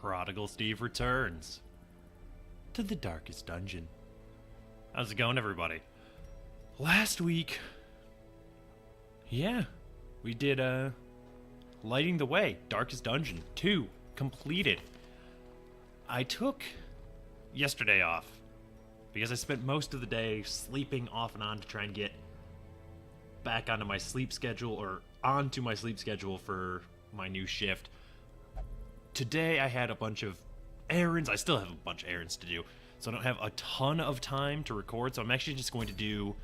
Prodigal Steve returns to the darkest dungeon. How's it going, everybody? Last week, we did Lighting the Way, Darkest Dungeon 2, completed. I took yesterday off because I spent most of the day sleeping off and on to try and get back onto my sleep schedule for my new shift. Today I had a bunch of errands. I still have a bunch of errands to do, so I don't have a ton of time to record, so I'm actually just going to do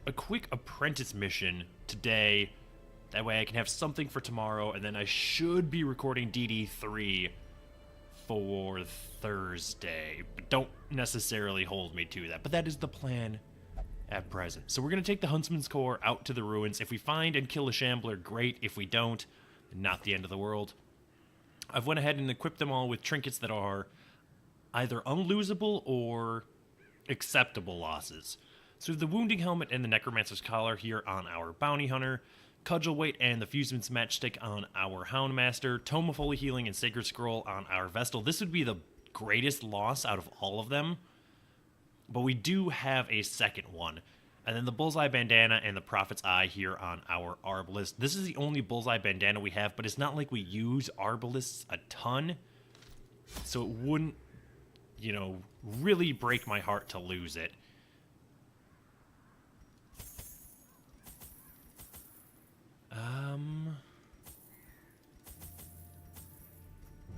a quick apprentice mission today. That way I can have something for tomorrow, and then I should be recording DD3 for Thursday. But don't necessarily hold me to that, but that is the plan at present. So we're going to take the Huntsman's Core out to the ruins. If we find and kill a Shambler, great. If we don't, not the end of the world. I've went ahead and equipped them all with trinkets that are either unlosable or acceptable losses. So we have the Wounding Helmet and the Necromancer's Collar here on our Bounty Hunter, Cudgel Weight and the Fuseman's Matchstick on our Houndmaster, Tome of Holy Healing and Sacred Scroll on our Vestal. This would be the greatest loss out of all of them, but we do have a second one. And then the Bullseye Bandana and the Prophet's Eye here on our Arbalist. This is the only Bullseye Bandana we have, but it's not like we use Arbalists a ton, so it wouldn't, really break my heart to lose it. I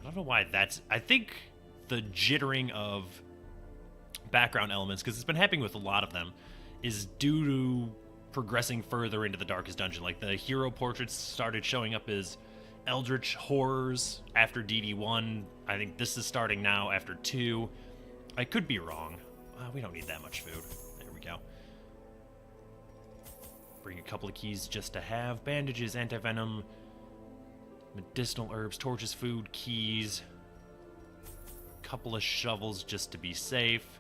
don't know why that's... I think the jittering of background elements, because it's been happening with a lot of them, is due to progressing further into the Darkest Dungeon. Like, the hero portraits started showing up as Eldritch Horrors after DD1. I think this is starting now after 2. I could be wrong. We don't need that much food. There we go. Bring a couple of keys just to have. Bandages, antivenom, medicinal herbs, torches, food, keys. Couple of shovels just to be safe.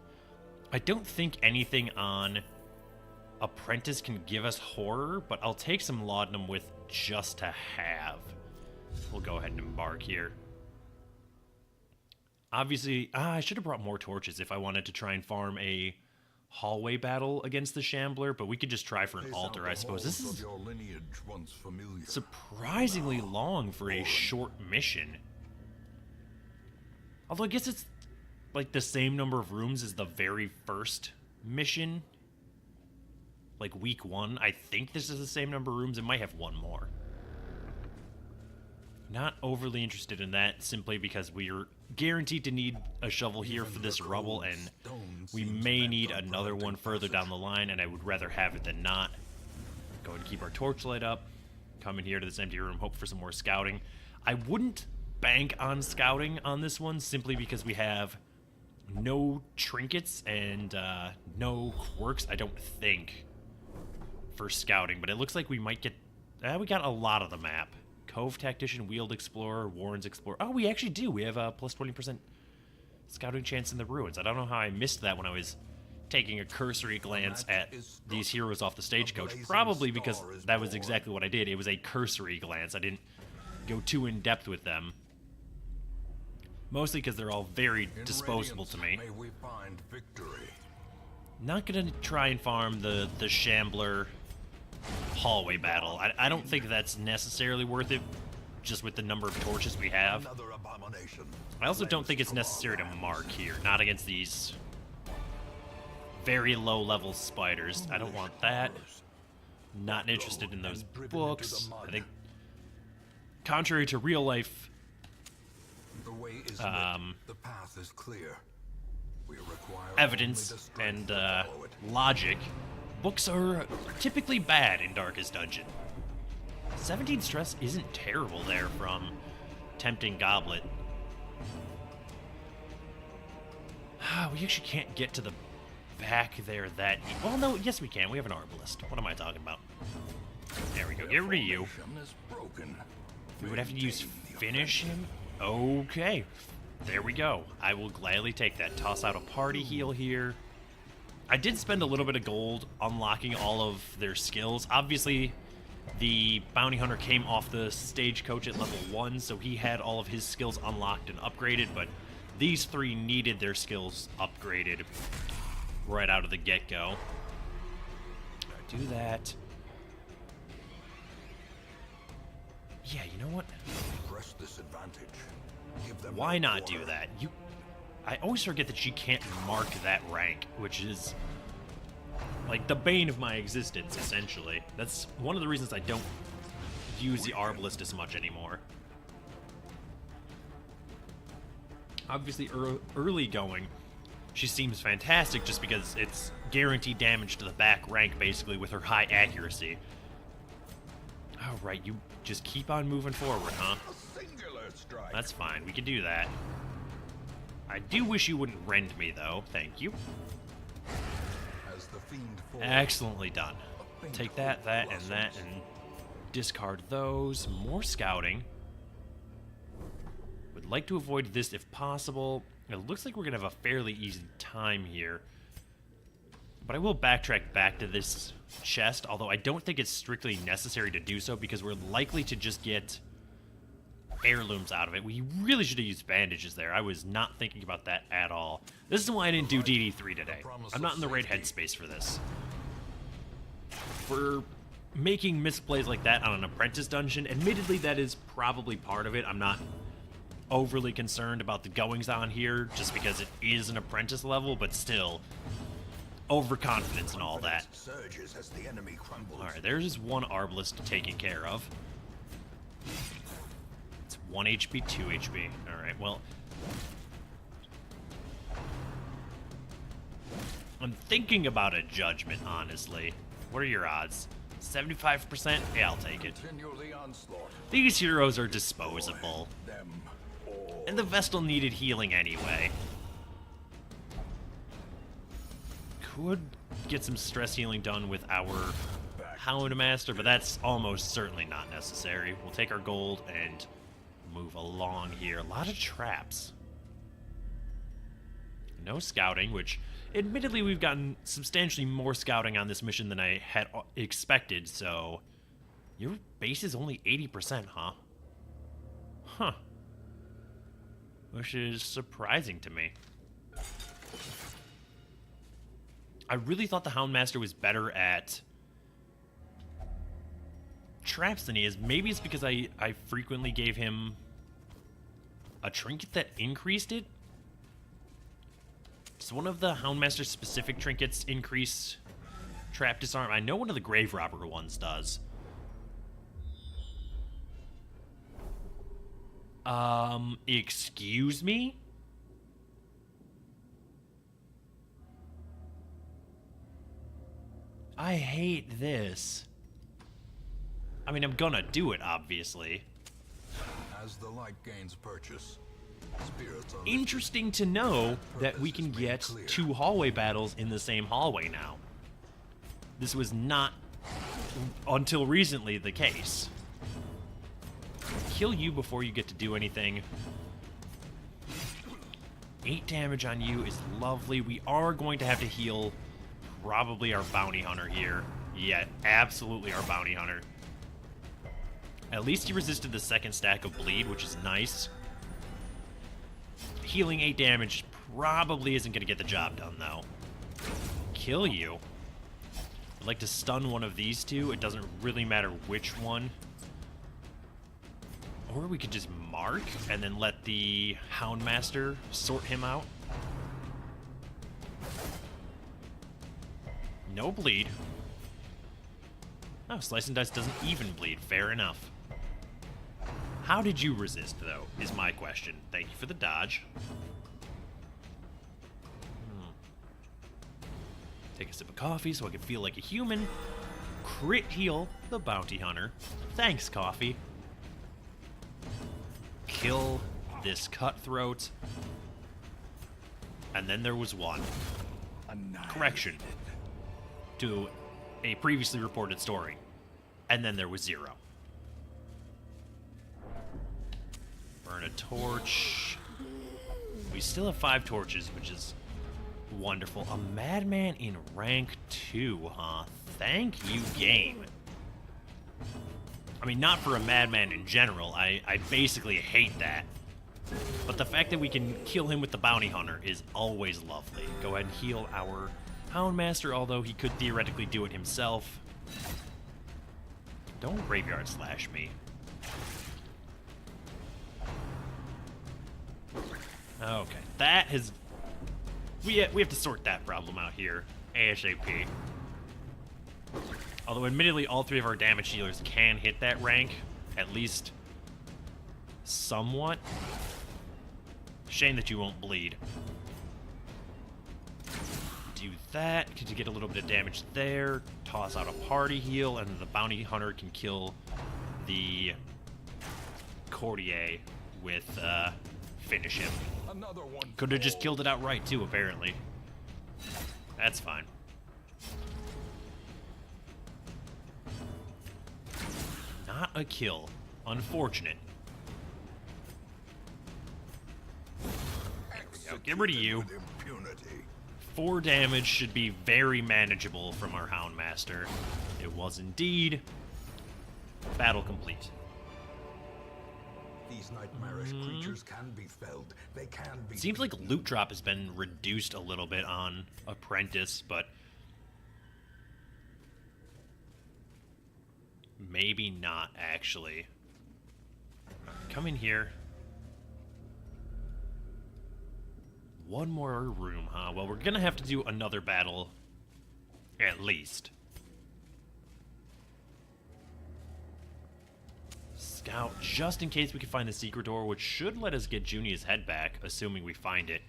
I don't think anything on Apprentice can give us horror, but I'll take some laudanum with just to have. We'll go ahead and embark here. Obviously, I should have brought more torches if I wanted to try and farm a hallway battle against the Shambler, but we could just try for an altar, I suppose. This is surprisingly long for a short mission. Although I guess it's like the same number of rooms as the very first mission. Like week 1. I think this is the same number of rooms. It might have one more. Not overly interested in that, simply because we're guaranteed to need a shovel here for this rubble, and we may need another one further down the line, and I would rather have it than not. Go ahead and keep our torchlight up. Come in here to this empty room, hope for some more scouting. I wouldn't bank on scouting on this one, simply because we have no trinkets and no quirks, I don't think, for scouting. But it looks like we might get... we got a lot of the map. Cove Tactician, Wheeled Explorer, Warren's Explorer. Oh, we actually do. We have a plus 20% scouting chance in the ruins. I don't know how I missed that when I was taking a cursory glance at these heroes off the stagecoach. Probably because that was exactly what I did. It was a cursory glance. I didn't go too in-depth with them. Mostly because they're all very disposable to me. Not gonna try and farm the Shambler hallway battle. I don't think that's necessarily worth it, just with the number of torches we have. I also don't think it's necessary to mark here, not against these very low level spiders. I don't want that. Not interested in those books. I think, contrary to real life evidence and logic, books are typically bad in Darkest Dungeon. 17 stress isn't terrible there from Tempting Goblet. We actually can't get to the back there that... Well, no, yes we can. We have an Arbalist. What am I talking about? There we go. Get rid of you. We would have to use Finish him? Okay. There we go. I will gladly take that. Toss out a party heal here. I did spend a little bit of gold unlocking all of their skills. Obviously, The bounty hunter came off the stagecoach at level 1, so he had all of his skills unlocked and upgraded, but these 3 needed their skills upgraded right out of the get-go. Do that. Yeah, you know what? Press this advantage. Give them Why not do that? I always forget that you can't mark that rank, which is like the bane of my existence, essentially. That's one of the reasons I don't use the Arbalist as much anymore. Obviously, early going, she seems fantastic just because it's guaranteed damage to the back rank, basically, with her high accuracy. Oh, right, you just keep on moving forward, huh? That's fine, we can do that. I do wish you wouldn't rend me, though. Thank you. Excellently done. Take that, and that, and discard those. More scouting. Would like to avoid this if possible. It looks like we're going to have a fairly easy time here. But I will backtrack back to this chest, although I don't think it's strictly necessary to do so because we're likely to just get heirlooms out of it. We really should have used bandages there. I was not thinking about that at all. This is why I didn't do DD3 today. I'm not in the right headspace for this. For making misplays like that on an apprentice dungeon, admittedly that is probably part of it. I'm not overly concerned about the goings on here just because it is an apprentice level, but still, overconfidence and all that. Alright, there's just one Arbalist taken care of. It's 1 HP, 2 HP. Alright, well, I'm thinking about a judgment, honestly. What are your odds? 75%? Yeah, I'll take it. These heroes are disposable. And the Vestal needed healing anyway. Could get some stress healing done with our Houndmaster, but that's almost certainly not necessary. We'll take our gold and move along here. A lot of traps. No scouting, which admittedly we've gotten substantially more scouting on this mission than I had expected, so your base is only 80%, huh? Huh. Which is surprising to me. I really thought the Houndmaster was better at traps than he is. Maybe it's because I frequently gave him a trinket that increased it. Does one of the Houndmaster's specific trinkets increase trap disarm? I know one of the Grave Robber ones does. Excuse me? I hate this. I mean, I'm gonna do it, obviously. As the light gains purchase, spirits are interesting to know that we can get 2 hallway battles in the same hallway now. This was not, until recently, the case. Kill you before you get to do anything. 8 damage on you is lovely. We are going to have to heal probably our bounty hunter here. Yeah, absolutely our bounty hunter. At least he resisted the second stack of bleed, which is nice. Healing 8 damage probably isn't going to get the job done, though. Kill you. I'd like to stun one of these two. It doesn't really matter which one. Or we could just mark and then let the Houndmaster sort him out. No bleed. Oh, Slice and Dice doesn't even bleed. Fair enough. How did you resist, though, is my question. Thank you for the dodge. Take a sip of coffee so I can feel like a human. Crit heal the bounty hunter. Thanks, coffee. Kill this cutthroat. And then there was one. Correction to a previously reported story. And then there was 0. Burn a torch. We still have 5 torches, which is wonderful. A madman in rank 2, huh? Thank you, game. I mean, not for a madman in general. I basically hate that. But the fact that we can kill him with the bounty hunter is always lovely. Go ahead and heal our Houndmaster, although he could theoretically do it himself. Don't graveyard slash me. Okay, that has... We have to sort that problem out here, ASAP. Although, admittedly, all three of our damage dealers can hit that rank, at least somewhat. Shame that you won't bleed. Do that, because you get a little bit of damage there. Toss out a party heal, and the bounty hunter can kill the courtier with, finish him. Could have just killed it outright, too, apparently. That's fine. Not a kill. Unfortunate. There we go. Get rid of you. 4 damage should be very manageable from our Houndmaster. It was indeed. Battle complete. These nightmarish creatures can be felled. They can be. Seems like loot drop has been reduced a little bit on Apprentice, but maybe not actually. Come in here. One more room, huh? Well, we're gonna have to do another battle, at least. Scout, just in case we can find the secret door, which should let us get Junia's head back, assuming we find it.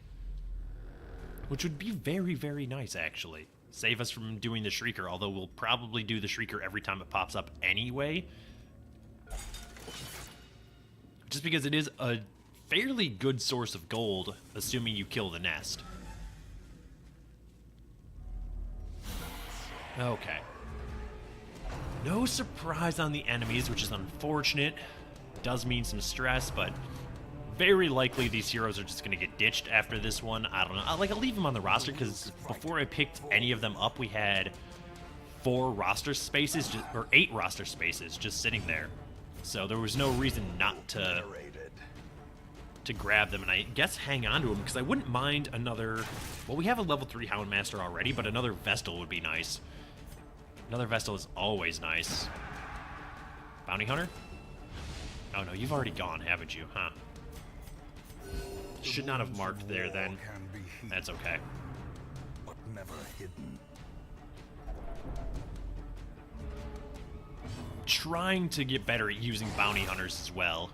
Which would be very, very nice, actually. Save us from doing the Shrieker, although we'll probably do the Shrieker every time it pops up anyway. Just because it is a fairly good source of gold, assuming you kill the nest. Okay. No surprise on the enemies, which is unfortunate. Does mean some stress, but very likely these heroes are just going to get ditched after this one. I don't know. I'll leave them on the roster, because before I picked any of them up, we had 4 roster spaces, or 8 roster spaces just sitting there. So there was no reason not to grab them, and I guess hang on to them, because I wouldn't mind another... Well, we have a level 3 Houndmaster already, but another Vestal would be nice. Another Vestal is always nice. Bounty Hunter? Oh no, you've already gone, haven't you? Huh. Should not have marked there then. That's okay. But never hidden. Trying to get better at using Bounty Hunters as well.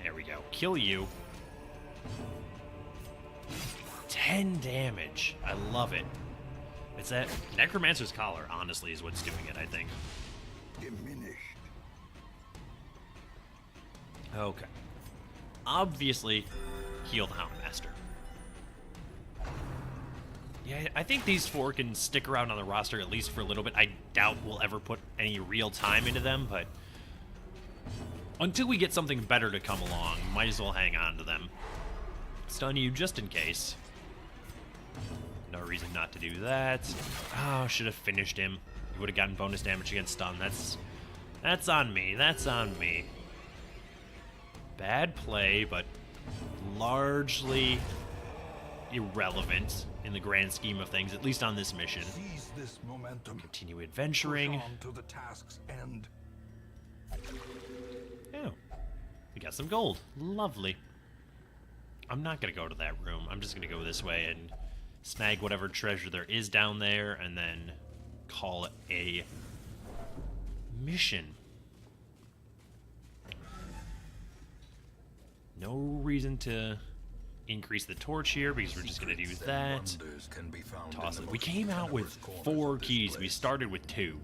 There we go. Kill you. 10 damage. I love it. It's that Necromancer's Collar, honestly, is what's doing it, I think. Diminished. Okay. Obviously, heal the Houndmaster. Yeah, I think these 4 can stick around on the roster at least for a little bit. I doubt we'll ever put any real time into them, but until we get something better to come along, might as well hang on to them. Stun you just in case. No reason not to do that. Oh, should have finished him. He would have gotten bonus damage against stun. That's on me. That's on me. Bad play, but largely irrelevant in the grand scheme of things, at least on this mission. Seize this momentum. Continue adventuring. Push on to the task's end. Oh, we got some gold. Lovely. I'm not going to go to that room. I'm just going to go this way and snag whatever treasure there is down there and then call it a mission. No reason to increase the torch here because we're just going to do that. Toss it. We came out with 4 keys. We started with 2.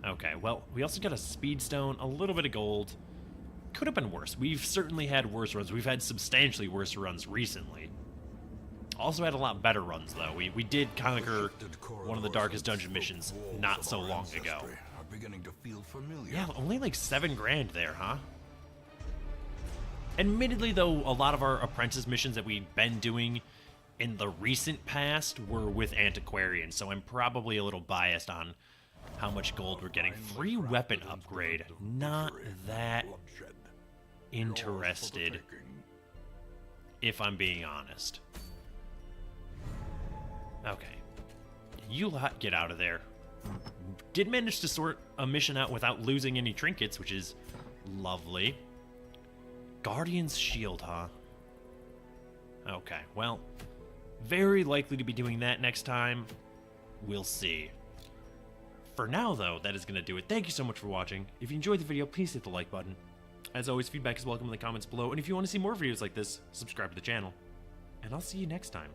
Okay, well, we also got a speed stone, a little bit of gold. Could have been worse. We've certainly had worse runs. We've had substantially worse runs recently. Also had a lot better runs, though. We did conquer one of the darkest dungeon missions not so long ago. Yeah, only like 7 grand there, huh? Admittedly, though, a lot of our apprentice missions that we've been doing in the recent past were with antiquarians, so I'm probably a little biased on how much gold we're getting. Free weapon upgrade. Not that interested, if I'm being honest. Okay. You lot get out of there. Did manage to sort a mission out without losing any trinkets, which is lovely. Guardian's Shield, huh? Okay, well, very likely to be doing that next time. We'll see. For now, though, that is going to do it. Thank you so much for watching. If you enjoyed the video, please hit the like button. As always, feedback is welcome in the comments below. And if you want to see more videos like this, subscribe to the channel. And I'll see you next time.